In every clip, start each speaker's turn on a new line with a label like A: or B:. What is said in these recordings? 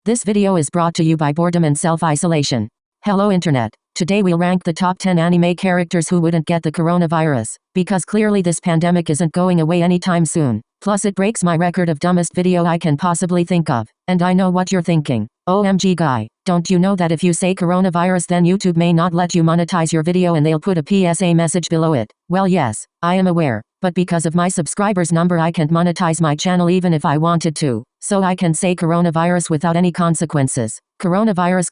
A: This video is brought to you by boredom and self-isolation. Hello Internet. Today we'll rank the top 10 anime characters who wouldn't get the coronavirus, because clearly this pandemic isn't going away anytime soon. Plus it breaks my record of dumbest video I can possibly think of. And I know what you're thinking. OMG guy, don't you know that if you say coronavirus then YouTube may not let you monetize your video and they'll put a PSA message below it? Well yes, I am aware, but because of my subscribers number I can't monetize my channel even if I wanted to. So I can say coronavirus without any consequences. Coronavirus.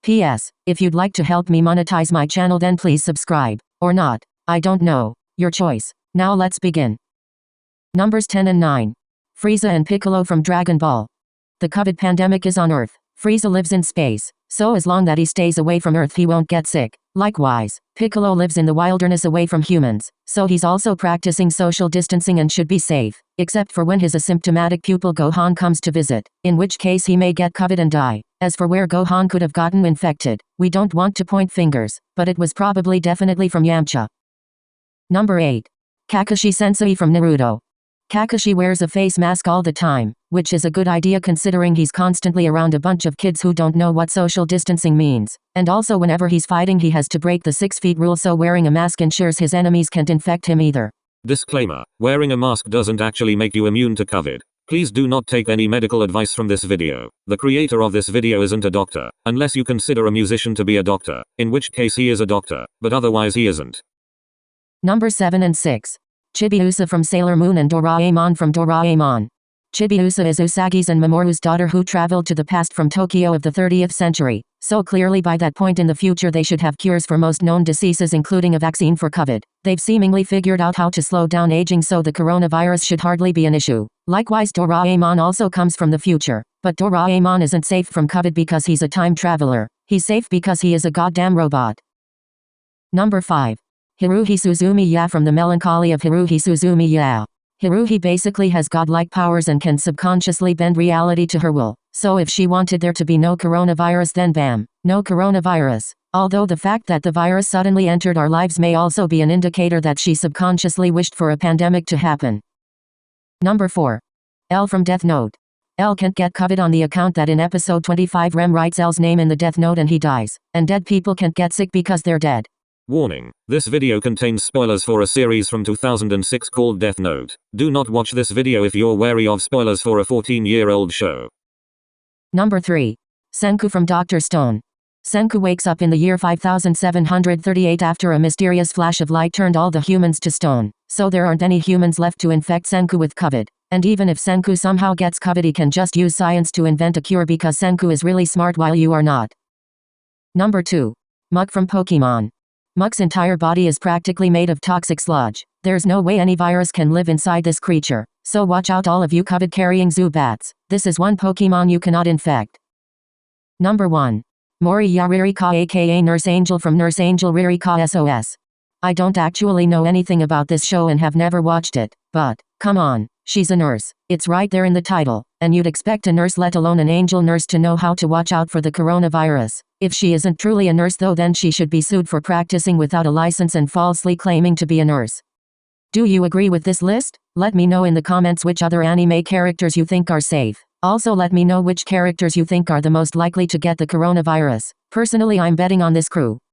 A: PS, if you'd like to help me monetize my channel then please subscribe. Or not. I don't know. Your choice. Now let's begin. Numbers 10 and 9. Frieza and Piccolo from Dragon Ball. The COVID pandemic is on Earth. Frieza lives in space, so as long that he stays away from Earth he won't get sick. Likewise, Piccolo lives in the wilderness away from humans, so he's also practicing social distancing and should be safe, except for when his asymptomatic pupil Gohan comes to visit, in which case he may get COVID and die. As for where Gohan could have gotten infected, we don't want to point fingers, but it was probably definitely from Yamcha. Number 8. Kakashi Sensei from Naruto. Kakashi wears a face mask all the time, which is a good idea considering he's constantly around a bunch of kids who don't know what social distancing means, and also whenever he's fighting he has to break the 6 feet rule, so wearing a mask ensures his enemies can't infect him either.
B: Disclaimer: wearing a mask doesn't actually make you immune to COVID. Please do not take any medical advice from this video. The creator of this video isn't a doctor, unless you consider a musician to be a doctor, in which case he is a doctor, but otherwise he isn't.
A: Number 7 and 6. Chibiusa from Sailor Moon and Doraemon from Doraemon. Chibiusa is Usagi's and Mamoru's daughter who traveled to the past from Tokyo of the 30th century, so clearly by that point in the future they should have cures for most known diseases including a vaccine for COVID. They've seemingly figured out how to slow down aging, so the coronavirus should hardly be an issue. Likewise Doraemon also comes from the future, but Doraemon isn't safe from COVID because he's a time traveler. He's safe because he is a goddamn robot. Number 5. Haruhi Suzumiya from The Melancholy of Haruhi Suzumiya. Haruhi basically has godlike powers and can subconsciously bend reality to her will, so if she wanted there to be no coronavirus then bam, no coronavirus. Although the fact that the virus suddenly entered our lives may also be an indicator that she subconsciously wished for a pandemic to happen. Number 4. L from Death Note. L can't get COVID on the account that in episode 25 Rem writes L's name in the Death Note and he dies, and dead people can't get sick because they're dead.
B: Warning: this video contains spoilers for a series from 2006 called Death Note. Do not watch this video if you're wary of spoilers for a 14-year-old show.
A: Number 3. Sinku from Dr. Stone. Senku wakes up in the year 5738 after a mysterious flash of light turned all the humans to stone, so there aren't any humans left to infect Senku with COVID. And even if Senku somehow gets COVID he can just use science to invent a cure because Senku is really smart while you are not. Number 2. Muk from Pokemon. Muk's entire body is practically made of toxic sludge. There's no way any virus can live inside this creature, so watch out all of you COVID-carrying Zubats. This is one Pokemon you cannot infect. Number 1. Mori Eureka aka Nurse Angel from Nurse Angel Ririka SOS. I don't actually know anything about this show and have never watched it, but, come on, she's a nurse. It's right there in the title, and you'd expect a nurse, let alone an angel nurse, to know how to watch out for the coronavirus. If she isn't truly a nurse though then she should be sued for practicing without a license and falsely claiming to be a nurse. Do you agree with this list? Let me know in the comments which other anime characters you think are safe. Also let me know which characters you think are the most likely to get the coronavirus. Personally I'm betting on this crew.